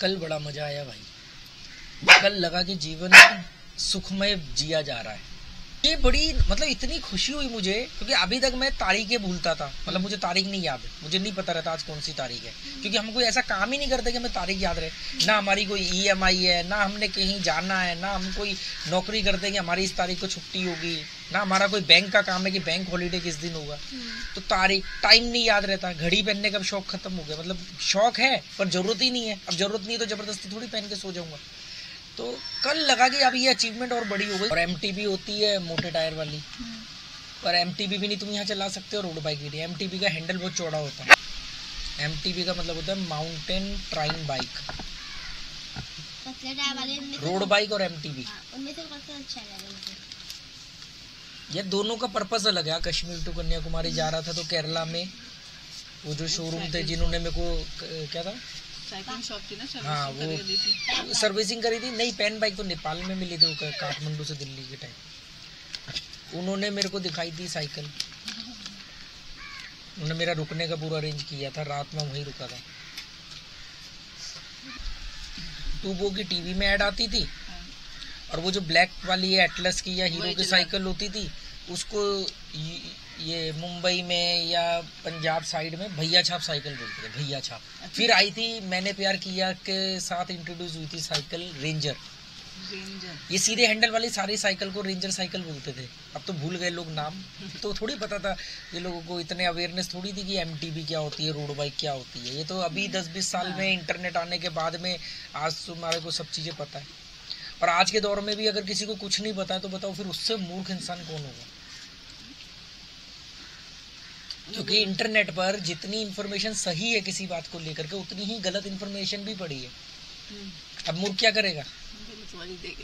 कल बड़ा मजा आया भाई। कल लगा कि जीवन सुखमय जिया जा रहा है। ये बड़ी मतलब इतनी खुशी हुई मुझे, क्योंकि अभी तक मैं तारीखें भूलता था। मतलब मुझे तारीख नहीं याद है, मुझे नहीं पता रहता आज कौन सी तारीख है, क्योंकि हम कोई ऐसा काम ही नहीं करते कि हमें तारीख याद रहे। ना हमारी कोई EMI है, ना हमने कहीं जाना है, ना हम कोई नौकरी करते कि हमारी इस तारीख को छुट्टी होगी, ना हमारा कोई बैंक का काम है कि बैंक हॉलीडे किस दिन होगा। तो तारीख टाइम नहीं याद रहता। घड़ी पहनने का शौक खत्म हो गया। मतलब शौक है पर जरूरत ही नहीं है। अब जरूरत नहीं है तो जबरदस्ती थोड़ी पहन के सो जाऊंगा। तो कल लगा कि अब ये अचीवमेंट और बड़ी हो गई। और MTB होती है मोटे टायर वाली, पर MTB भी नहीं तुम यहाँ चला सकते हो रोड बाइक के लिए। MTB का हैंडल बहुत चौड़ा होता है। MTB का मतलब होता है माउंटेन ट्राइन बाइक। रोड बाइक और MTB उनमें से कौन सा अच्छा लगा? ये दोनों का पर्पस अलग है। कश्मीर टू कन्याकुमारी जा रहा था तो केरला में वो जो शोरूम थे जिन्होंने मेरे को क्या था साइकिल शॉप थी ना, हाँ वो सर्विसिंग करी थी। नहीं पेन बाइक तो नेपाल में मिली थी, काठमांडू से दिल्ली के टाइम। उन्होंने मेरे को दिखाई थी साइकिल। उन्होंने मेरा रुकने का पूरा अरेंज किया था। रात में वहीं रुका था। टूबो की टीवी में ऐड आती थी, और वो जो ब्लैक वाली एटलस की या हीरो की साइकिल होती थी उसको ये मुंबई में या पंजाब साइड में भैया छाप साइकिल बोलते थे। भैया छाप। फिर आई थी मैंने प्यार किया के साथ इंट्रोड्यूस हुई थी साइकिल रेंजर। ये सीधे हैंडल वाली सारी साइकिल को रेंजर साइकिल बोलते थे। अब तो भूल गए लोग नाम। तो थोड़ी पता था ये लोगों को, इतने अवेयरनेस थोड़ी थी कि MTB क्या होती है, रोड बाइक क्या होती है। ये तो अभी 10-20 साल में इंटरनेट आने के बाद में आज तुम्हारे को सब चीजें पता है। और आज के दौर में भी अगर किसी को कुछ नहीं पता है तो बताओ फिर उससे मूर्ख इंसान कौन होगा। क्योंकि इंटरनेट पर जितनी इंफॉर्मेशन सही है किसी बात को लेकर के, उतनी ही गलत इंफॉर्मेशन भी पड़ी है। अब मूर्ख क्या करेगा?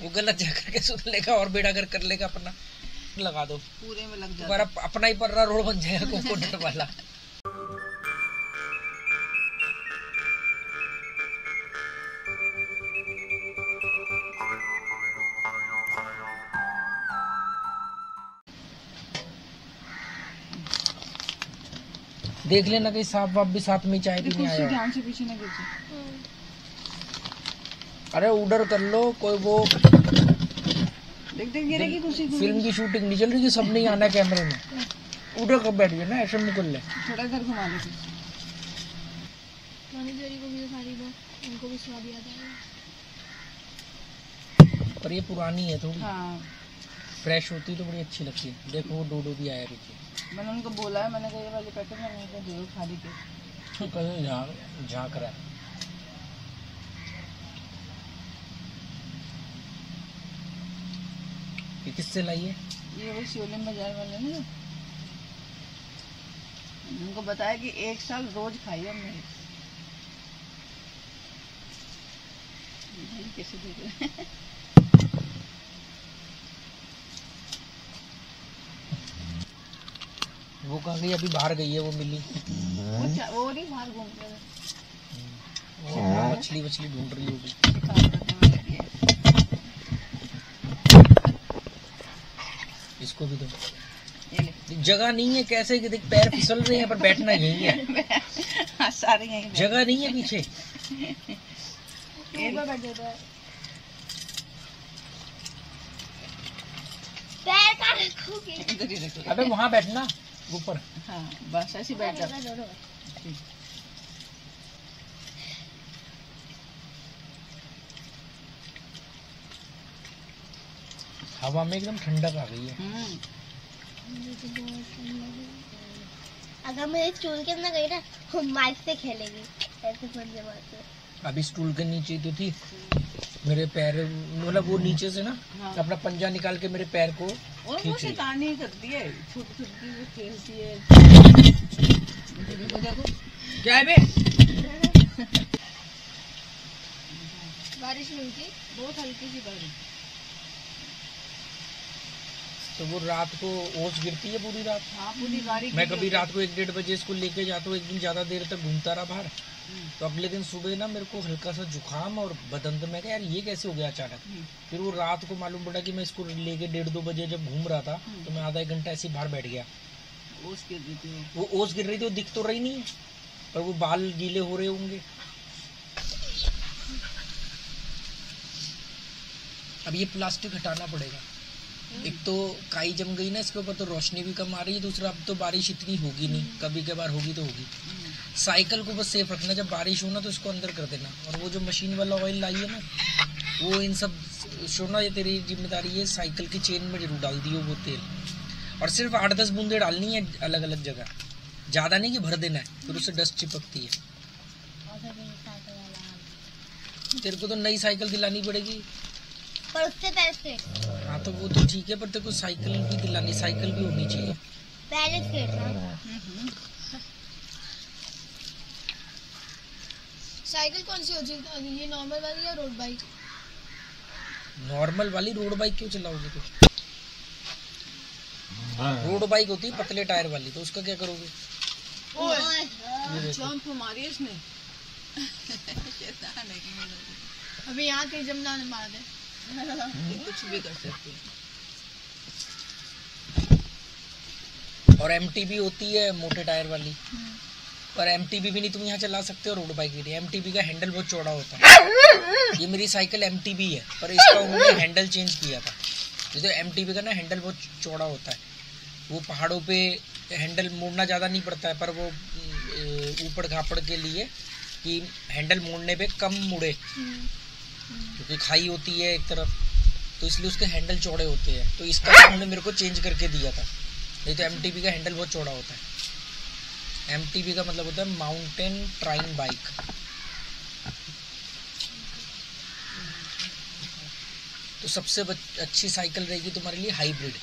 वो गलत जाकर के सुन लेगा और बेड़ा कर लेगा अपना। लगा दो पूरे में लग जाता है। अपना ही पर्रा रोड बन जाएगा कोकोनट वाला। देख लेना कहीं सांप वाप भी साथ में चाय पीने आया। ध्यान से पीछे ना गिर। अरे ऑर्डर कर लो कोई वो। देख गिरेगी कुर्सी। फिल्म की शूटिंग नहीं चल रही, सब नहीं आना कैमरे में। ऑर्डर कब बैठ गए ना, ऐसे मुकुल ले थोड़ा इधर घुमा ले। मनीजरी को भी दिखा दी, उनको भी स्वाद याद आएगा। पर ये पुरानी है थोड़ी। हाँ फ्रेश होती तो बड़ी अच्छी लगती है। देखो वो डोडो भी आया पीछे। मैंने उनको बोला है, मैंने कहा ये वाले पैकेट मैंने कहा जरूर खा ली थे। कहीं झाँक रहा है। ये किससे लाई है? ये वही शिवलिंग बाजार वाले ने उनको बताया कि 1 साल रोज खाइए हमने। कैसे देख रहे हैं? वो कहाँ गई? अभी बाहर गई है वो मिली। वो नहीं बाहर घूम रहे, मछली ढूंढ रही होगी। इसको भी दो। जगह नहीं है कैसे कि देख पैर फिसल रहे हैं, पर बैठना यही है। हाँ, सारे यही जगह नहीं है पीछे। पैर का रखोगे। अबे वहाँ बैठना ऊपर। हाँ बस ऐसे बैठ जा। हवा में एकदम ठंडक आ गई है। अगर मैं स्टूल के अंदर गई ना, माइक से खेलेगी ऐसे फंदे मारते। अभी स्टूल के नीचे तो थी, मेरे पैर मतलब वो नीचे से ना अपना पंजा निकाल के मेरे पैर को खींच रही करती है। छोटी वो खेलती है। क्या है बे? बारिश नहीं थी, बहुत हल्की सी बारिश। तो वो रात को ओस गिरती है पूरी रात। हाँ पूरी गाड़ी। मैं कभी रात को 1-1:30 बजे इसको लेके जाता हूँ। एक दिन ज्यादा देर तक घूमता रहा बाहर, तो अगले दिन सुबह ना मेरे को हल्का सा जुकाम और बदन में। मैं यार ये कैसे हो गया अचानक। फिर वो रात को मालूम पड़ा कि मैं इसको लेके 1:30-2 बजे जब घूम रहा था तो मैं आधा 1 घंटा ऐसे बाहर बैठ गया। ओस गिर रही थी। वो ओस गिर रही थी, वो दिख तो रही नहीं, पर वो बाल गीले हो रहे होंगे। अब ये प्लास्टिक हटाना पड़ेगा। एक तो काई जम गई ना इसके ऊपर, तो रोशनी भी कम आ रही है। दूसरा अब तो बारिश इतनी होगी नहीं, कभी कभार होगी तो होगी। साइकिल को बस सेफ रखना, जब बारिश हो ना तो इसको अंदर कर देना। और वो जो मशीन वाला ऑयल लाई है ना, वो इन सब छोड़ना, ये तेरी जिम्मेदारी है। साइकिल की चेन में जरूर डाल दियो वो तेल, और सिर्फ 8-10 बूंदे डालनी है अलग अलग जगह, ज़्यादा नहीं कि भर देना है, फिर उससे डस्ट चिपकती है। तेरे को तो नई साइकिल दिलानी पड़ेगी। पर उससे पैसे हाँ तो वो तो ठीक है, पर तेरे को साइकिल भी दिलानी, साइकिल भी होनी चाहिए। पहले स्केट था। साइकिल कौन सी होती है, ये नॉर्मल वाली या रोड बाइक? नॉर्मल वाली। रोड बाइक क्यों चलाओगे तुम? रोड बाइक होती है पतले टायर वाली, तो उसका क्या करोगे? जंप मारी इसने। अभी यहाँ के जमुना ने मार दे। कुछ भी कर सकती है। और एमटीबी होती है मोटे टायर वाली, पर एमटीबी भी नहीं तुम यहाँ चला सकते हो, रोड बाइक भी नहीं। एमटीबी का हैंडल बहुत चौड़ा होता है। ये मेरी साइकिल एमटीबी है, पर इसका उन्होंने हैंडल चेंज किया था। जैसे एमटीबी का ना हैंडल बहुत चौड़ा होता है, वो पहाड़ों पे हैंडल मोड़ना ज़्यादा नहीं पड़ता है, पर वो ऊपर खापड़ के लिए कि हैंडल मोड़ने पे कम मुड़े, क्योंकि खाई होती है एक तरफ, तो इसलिए उसके हैंडल चौड़े होते हैं। तो इसका उन्होंने मेरे को चेंज करके दिया था, नहीं तो एमटीबी का हैंडल बहुत चौड़ा होता है। एमटीबी का मतलब होता है माउंटेन ट्राइन बाइक। तो सबसे अच्छी साइकिल रहेगी तुम्हारे लिए हाइब्रिड।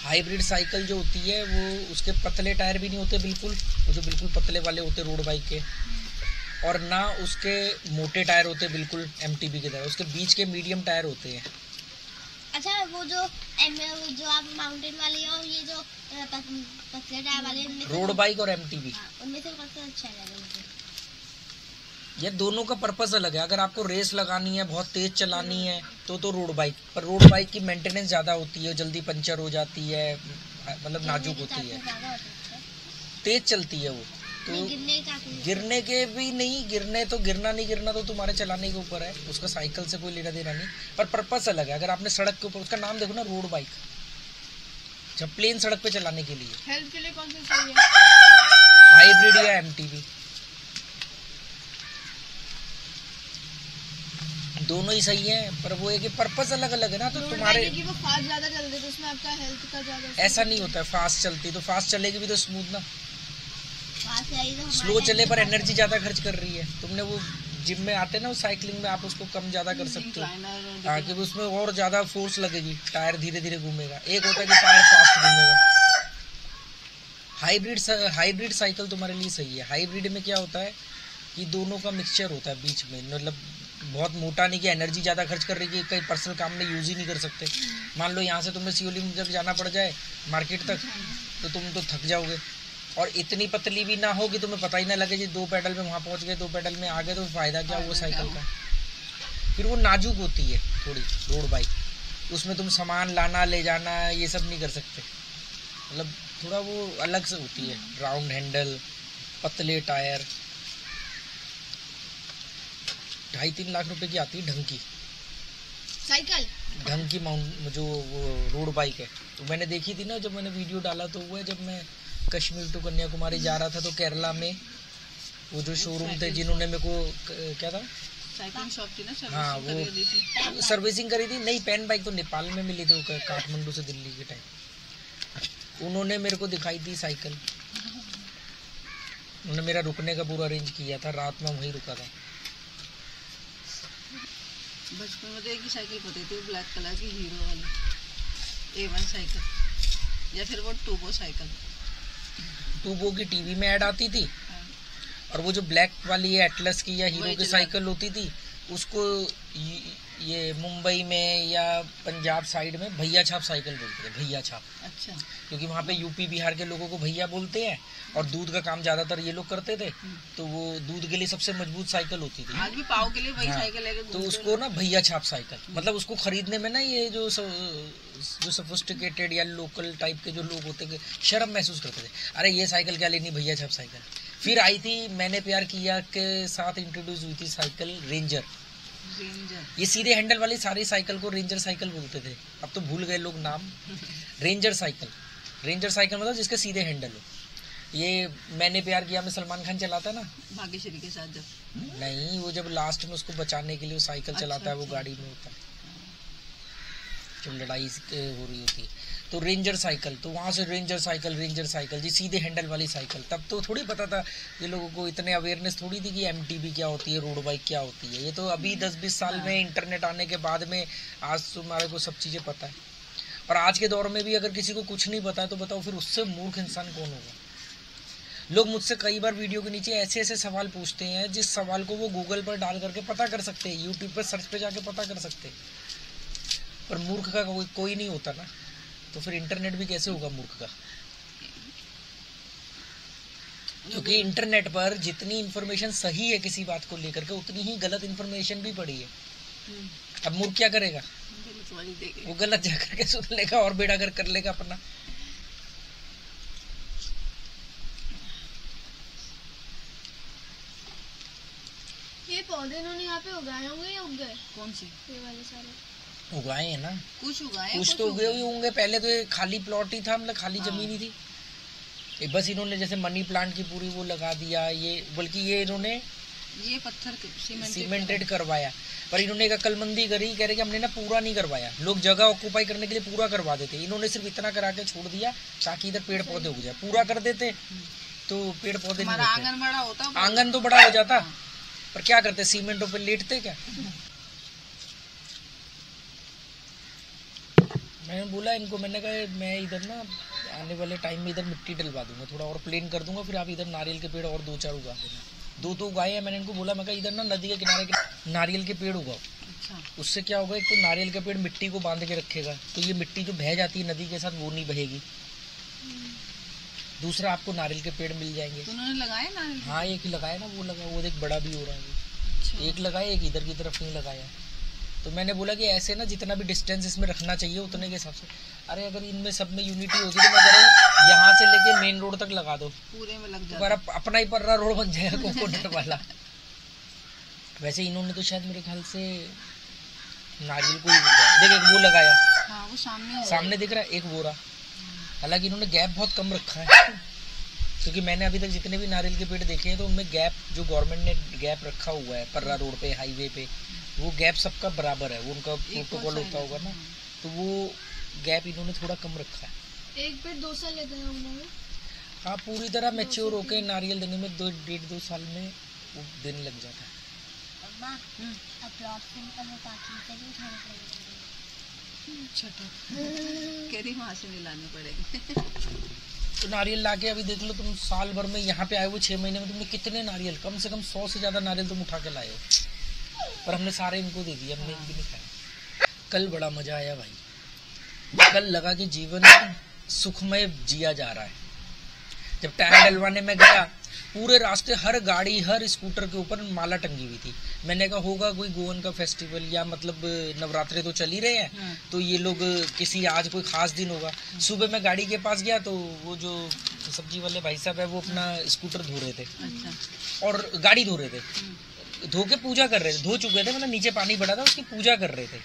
हाइब्रिड साइकिल जो होती है वो, उसके पतले टायर भी नहीं होते बिल्कुल, वो जो बिल्कुल पतले वाले होते रोड बाइक के, और ना उसके मोटे टायर होते बिल्कुल एमटीबी की तरह, उसके बीच के मीडियम टायर होते हैं। अच्छा, वो जो आप माउंटेन वाली और ये जो पतले टायर वाले, रोड बाइक और एमटीबी, उनमें से कौन सा अच्छा लगेगा? ये दोनों का पर्पस अलग है। अगर आपको रेस लगानी है, बहुत तेज चलानी है, तो रोड बाइक। पर रोड बाइक की मेंटेनेंस ज़्यादा होती है, जल्दी पंचर हो जाती है, मतलब नाजुक होती है, तेज चलती है वो। तो गिरने के भी नहीं, गिरना नहीं गिरना तो तुम्हारे चलाने के ऊपर है, उसका साइकिल से कोई लेना देना नहीं, पर पर्पस अलग है। अगर आपने सड़क के ऊपर, उसका नाम देखो ना रोड बाइक, जब प्लेन सड़क पे चलाने के लिए। हेल्थ के लिए कौन सी सही है? हाइब्रिड या एमटीबी, दोनों ही सही है, पर वो एक पर्पस अलग अलग है ना। तो तुम्हारे कि वो फास्ट ज्यादा चलते तो उसमें आपका हेल्थ का ज्यादा ऐसा नहीं होता है। फास्ट चलती तो फास्ट चलेगी भी तो स्मूथ ना, तो स्लो चले पर एनर्जी ज्यादा खर्च कर रही है। तुमने वो जिम में आते ना, वो साइकिलिंग में आप उसको कम ज्यादा कर सकते हो, ताकि उसमें और ज्यादा फोर्स लगेगी, टायर धीरे धीरे घूमेगा। एक होता है कि टायर फास्ट घूमेगा। हाइब्रिड साइकिल तुम्हारे लिए सही है। हाइब्रिड में क्या होता है कि दोनों का मिक्सचर होता है बीच में, मतलब बहुत मोटा नहीं कि एनर्जी ज़्यादा खर्च कर रही है, कई पर्सनल काम में यूज़ ही नहीं कर सकते। मान लो यहाँ से तुम्हें सियोली में जब जाना पड़ जाए मार्केट तक, तो तुम तो थक जाओगे। और इतनी पतली भी ना हो कि तुम्हें पता ही ना लगे जी 2 पैडल में वहाँ पहुँच गए, 2 पैडल में आ गए, तो फ़ायदा क्या हुआ साइकिल का। फिर वो नाजुक होती है थोड़ी रोड बाइक, उसमें तुम सामान लाना ले जाना ये सब नहीं कर सकते, मतलब थोड़ा वो अलग से होती है। राउंड हैंडल, पतले टायर, 2.5-3 लाख रुपए की आती है ढंग की साइकिल, ढंग की माउंट जो वो रोड बाइक है। तो मैंने देखी थी ना, जब मैंने वीडियो डाला तो वो है जब मैं कश्मीर टू कन्याकुमारी जा रहा था, तो केरला में वो जो शोरूम थे जिन्होंने मेरे को क्या था, साइकिल शॉप थी ना, हाँ वो सर्विसिंग करी थी। नहीं, पेन बाइक तो नेपाल में मिली थी, काठमांडू से दिल्ली के टाइम उन्होंने मेरे को दिखाई थी साइकिल। उन्होंने मेरा रुकने का पूरा अरेंज किया था, रात में वहीं रुका था। बचपन में तो एक ही साइकिल पती थी, ब्लैक कलर की हीरो वाली A1 साइकिल, या फिर वो टूबो साइकिल। टूबो की टीवी में ऐड आती थी, और वो जो ब्लैक वाली है एटलस की या हीरो की साइकिल होती थी, उसको ये मुंबई में या पंजाब साइड में भैया छाप साइकिल बोलते थे, भैया छाप। अच्छा। क्योंकि वहाँ पे यूपी बिहार के लोगों को भैया बोलते हैं, और दूध का काम ज़्यादातर ये लोग करते थे, तो वो दूध के लिए सबसे मजबूत साइकिल होती थी। आज भी पाव के लिए वही साइकिल है, तो उसको ना भैया छाप साइकिल, मतलब उसको खरीदने में ना ये जो सोफिस्टिकेटेड या लोकल टाइप के जो लोग होते थे शर्म महसूस करते थे, अरे ये साइकिल क्या लेनी, भैया छाप साइकिल। फिर आई थी मैंने प्यार किया के साथ इंट्रोड्यूस हुई थी साइकिल रेंजर, रेंजर। ये सीधे हैंडल वाली सारी साइकिल को रेंजर साइकिल बोलते थे, अब तो भूल गए लोग नाम। रेंजर साइकिल मतलब जिसके सीधे हैंडल हो। ये मैंने प्यार किया में सलमान खान चलाता है ना, भाग्यश्री के साथ जब नहीं वो जब लास्ट में उसको बचाने के लिए वो साइकिल चलाता है, वो गाड़ी में होता है जब लड़ाई हो रही होती है, तो रेंजर साइकिल, तो वहाँ से रेंजर साइकिल जी, सीधे हैंडल वाली साइकिल। तब तो थोड़ी पता था ये लोगों को, इतने अवेयरनेस थोड़ी थी कि एमटीबी क्या होती है, रोड बाइक क्या होती है। ये तो अभी 10-20 साल में इंटरनेट आने के बाद में आज तुम्हारे को सब चीज़ें पता है। और आज के दौर में भी अगर किसी को कुछ नहीं पता है तो बताओ फिर उससे मूर्ख इंसान कौन होगा। लोग मुझसे कई बार वीडियो के नीचे ऐसे ऐसे सवाल पूछते हैं जिस सवाल को वो गूगल पर डाल करके पता कर सकते हैं, यूट्यूब पर सर्च पे जाके पता कर सकते हैं, पर मूर्ख का कोई नहीं होता ना, तो फिर इंटरनेट भी कैसे होगा मूर्ख का। क्योंकि इंटरनेट पर जितनी इंफॉर्मेशन सही है किसी बात को लेकर के उतनी ही गलत इंफॉर्मेशन भी पड़ी है। अब मूर्ख क्या करेगा, वो गलत जाकर के सुन लेगा और बेड़ा कर लेगा अपना। ये पौधे इन्होंने यहाँ पे उगाए होंगे या उग गए? कौन से? ये वाले सारे उगाए हैं ना, कुछ उगाए, कुछ तो उगे हुए होंगे। पहले तो ये खाली प्लॉट ही था, मतलब खाली जमीन ही थी। बस इन्होंने जैसे मनी प्लांट की पूरी वो लगा दिया, ये बल्कि ये इन्होंने ये पत्थर सीमेंटेड करवाया, पर इन्होंने एक अक्लमंदी करी, कह रहे कि हमने ना पूरा नहीं करवाया। लोग जगह ऑक्यूपाई करने के लिए पूरा करवा देते, इन्होंने सिर्फ इतना करा के छोड़ दिया ताकि इधर पेड़ पौधे उग जाए। पूरा कर देते तो पेड़ पौधे नहीं होते, आंगन बड़ा होता, आंगन तो बड़ा हो जाता, पर क्या करते, सीमेंटों पे लेटते क्या। मैंने बोला इनको, मैंने कहा मैं इधर ना आने वाले टाइम में इधर मिट्टी डलवा दूंगा, थोड़ा और प्लेन कर दूंगा, फिर आप इधर नारियल के पेड़ और 2-4 उगा देना। 2 तो उगाए हैं। मैंने इनको बोला, मैं कहा इधर ना नदी के किनारे के नारियल के पेड़ उगाओ। अच्छा। उससे क्या होगा, एक तो नारियल का पेड़ मिट्टी को बांध के रखेगा, तो ये मिट्टी जो बह जाती है नदी के साथ वो नहीं बहेगी। दूसरा आपको नारियल के पेड़ मिल जाएंगे। तो उन्होंने लगाए नारियल? हाँ एक ही लगाया ना, वो लगा, वो एक बड़ा भी हो रहा है। अच्छा। एक लगाया, एक इधर की तरफ नहीं लगाया। तो मैंने बोला कि ऐसे ना जितना भी डिस्टेंस इसमें रखना चाहिए उतने के हिसाब से। अरे अगर इनमें सब में यूनिटी होती तो मैं कह रहा हूँ यहाँ से लेके मेन रोड तक लगा दो, पूरे में लग तुम्हारा अपना ही पर्रा रोड बन जाएगा कोकोनट वाला। वैसे इन्होंने तो शायद मेरे ख्याल से नारियल को ही देख, एक वो लगाया। हाँ, वो सामने दिख रहा है, एक वो रहा। हालांकि इन्होंने गैप बहुत कम रखा है, क्योंकि मैंने अभी तक जितने भी नारियल के पेड़ देखे हैं तो उनमें गैप जो गवर्नमेंट ने गैप रखा हुआ है पर्रा रोड पे, हाईवे पे, वो गैप सबका बराबर है, वो उनका प्रोटोकॉल होता होगा ना, तो वो गैप इन्होंने थोड़ा कम रखा है। एक पेड़ 2 साल लेते हैं हम लोग। हाँ पूरी तरह मैच्योर होके नारियल देने में 2-1.5-2 साल में वो देने लग जाता है। कह रही वहाँ से नहीं लाने पड़ेंगे। तो नारियल लाके अभी देख लो तुम, साल भर में यहाँ पे आए हुए 6 महीने में तुमने कितने नारियल, कम से कम 100 से ज्यादा नारियल तुम उठा के लाए हो, पर हमने सारे इनको दे दिए, हमने एक भी नहीं खाया। कल बड़ा मजा आया भाई, कल लगा कि जीवन सुखमय जिया जा रहा है। जब टायर डलवाने में गया, पूरे रास्ते हर गाड़ी हर स्कूटर के ऊपर माला टंगी हुई थी। मैंने कहा होगा कोई गोवन का फेस्टिवल, या मतलब नवरात्रे तो चल ही रहे हैं, तो ये लोग किसी आज कोई खास दिन होगा। सुबह मैं गाड़ी के पास गया तो वो जो सब्जी वाले भाई साहब है वो अपना स्कूटर धो रहे थे। अच्छा। और गाड़ी धो रहे थे, धो के पूजा कर रहे थे, धो चुके थे, मतलब नीचे पानी पड़ा था उसकी पूजा कर रहे थे।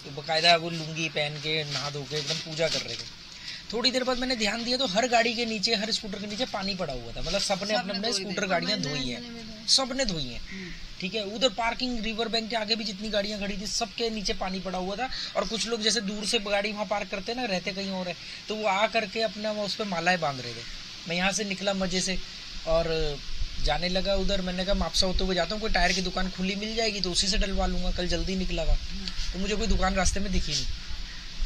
तो बकायदा वो लुंगी पहन के नहा धो के एकदम पूजा कर रहे थे। थोड़ी देर बाद मैंने ध्यान दिया तो हर गाड़ी के नीचे, हर स्कूटर के नीचे पानी पड़ा हुआ था, मतलब सबने अपने अपने स्कूटर गाड़ियां धोई हैं, सबने धोई हैं, ठीक है। उधर पार्किंग रिवर बैंक के आगे भी जितनी गाड़ियां खड़ी थी सबके नीचे पानी पड़ा हुआ था। और कुछ लोग जैसे दूर से गाड़ी वहाँ पार्क करते ना, रहते कहीं और है, तो वो आ करके अपना उस पर मालाएं बांध रहे थे। मैं यहाँ से निकला मजे से और जाने लगा उधर। मैंने कहा मापसा होते हुए जाता हूँ, कोई टायर की दुकान खुली मिल जाएगी तो उसी से डलवा लूंगा, कल जल्दी निकला था। तो मुझे कोई दुकान रास्ते में दिखी नहीं।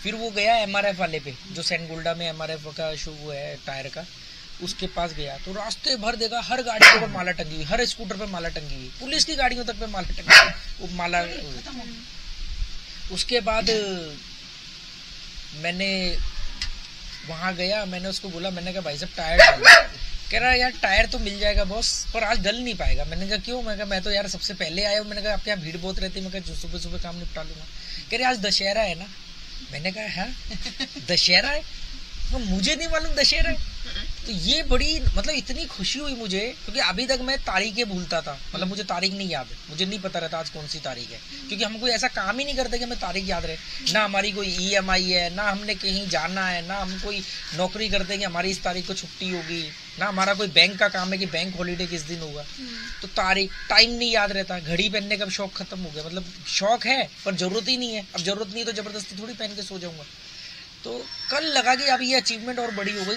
फिर वो गया MRF वाले पे, जो सेंट गोल्डा में MRF का शो है टायर का, उसके पास गया तो रास्ते भर देखा हर गाड़ी के ऊपर माला टंगी हुई, हर स्कूटर पे माला टंगी हुई, पुलिस की गाड़ियों तक पे माला टंगी हुई, वो माला। उसके बाद मैंने वहां गया, मैंने उसको बोला, मैंने कहा भाई साहब टायर डाल। कह रहा यार टायर तो मिल जाएगा बॉस, पर आज डल नहीं पाएगा। मैंने कहा क्यों? मैं कहा मैं तो यार सबसे पहले आया हूँ। मैंने कहा आपके यहाँ भीड़ बहुत रहती है, मैं कहा सुबह सुबह काम निपटा लूंगा। कह रहे आज दशहरा है ना। मैंने कहा हाँ दशहरा है, तो मुझे नहीं मालूम दशहरा है। तो ये बड़ी मतलब इतनी खुशी हुई मुझे, क्योंकि अभी तक मैं तारीखें भूलता था, मतलब मुझे तारीख नहीं याद है, मुझे नहीं पता रहता आज कौन सी तारीख है, क्योंकि हम कोई ऐसा काम ही नहीं करते कि हमें तारीख याद रहे। ना हमारी कोई EMI है, ना हमने कहीं जाना है, ना हम कोई नौकरी करते कि हमारी इस तारीख को छुट्टी होगी, ना हमारा कोई बैंक का काम है कि बैंक हॉलीडे किस दिन होगा। तो तारीख टाइम नहीं याद रहता। घड़ी पहनने का शौक खत्म हो गया, मतलब शौक है पर जरूरत ही नहीं है। अब जरूरत नहीं है तो जबरदस्ती थोड़ी पहन के सो जाऊंगा। तो कल लगा कि अब ये अचीवमेंट और बड़ी हो गई।